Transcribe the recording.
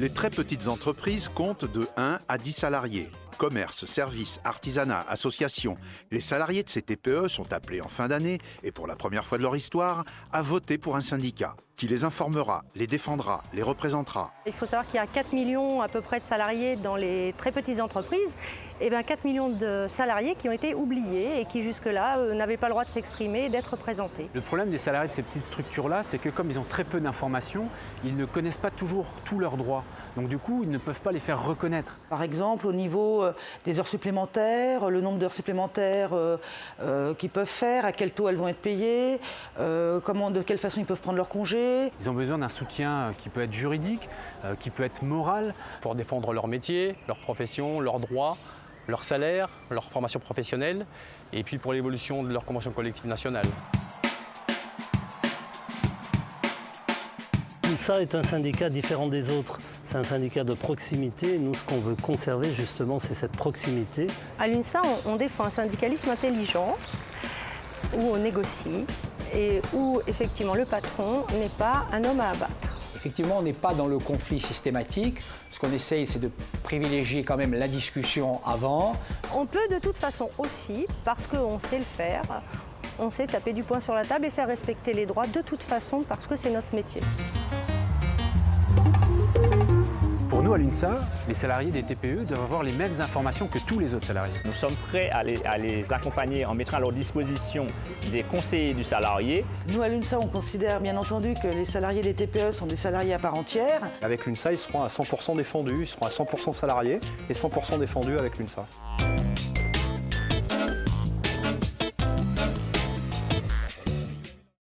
Les très petites entreprises comptent de 1 à 10 salariés. Commerce, services, artisanat, associations. Les salariés de ces TPE sont appelés en fin d'année, et pour la première fois de leur histoire, à voter pour un syndicat qui les informera, les défendra, les représentera. Il faut savoir qu'il y a 4 millions à peu près de salariés dans les très petites entreprises. Et bien 4 millions de salariés qui ont été oubliés et qui jusque-là n'avaient pas le droit de s'exprimer et d'être représentés. Le problème des salariés de ces petites structures-là, c'est que comme ils ont très peu d'informations, ils ne connaissent pas toujours tous leurs droits. Donc du coup, ils ne peuvent pas les faire reconnaître. Par exemple, au niveau des heures supplémentaires, le nombre d'heures supplémentaires qu'ils peuvent faire, à quel taux elles vont être payées, de quelle façon ils peuvent prendre leur congé. Ils ont besoin d'un soutien qui peut être juridique, qui peut être moral. Pour défendre leur métier, leur profession, leurs droits, leur salaire, leur formation professionnelle et puis pour l'évolution de leur convention collective nationale. l'UNSA est un syndicat différent des autres. C'est un syndicat de proximité. Nous, ce qu'on veut conserver, justement, c'est cette proximité. À l'UNSA, on défend un syndicalisme intelligent, où on négocie et où, effectivement, le patron n'est pas un homme à abattre. Effectivement, on n'est pas dans le conflit systématique. Ce qu'on essaye, c'est de privilégier quand même la discussion avant. On peut de toute façon aussi, parce qu'on sait le faire, on sait taper du poing sur la table et faire respecter les droits de toute façon, parce que c'est notre métier. Pour nous, à l'UNSA, les salariés des TPE doivent avoir les mêmes informations que tous les autres salariés. Nous sommes prêts à les accompagner en mettant à leur disposition des conseillers du salarié. Nous, à l'UNSA, on considère bien entendu que les salariés des TPE sont des salariés à part entière. Avec l'UNSA, ils seront à 100% défendus, ils seront à 100% salariés et 100% défendus avec l'UNSA.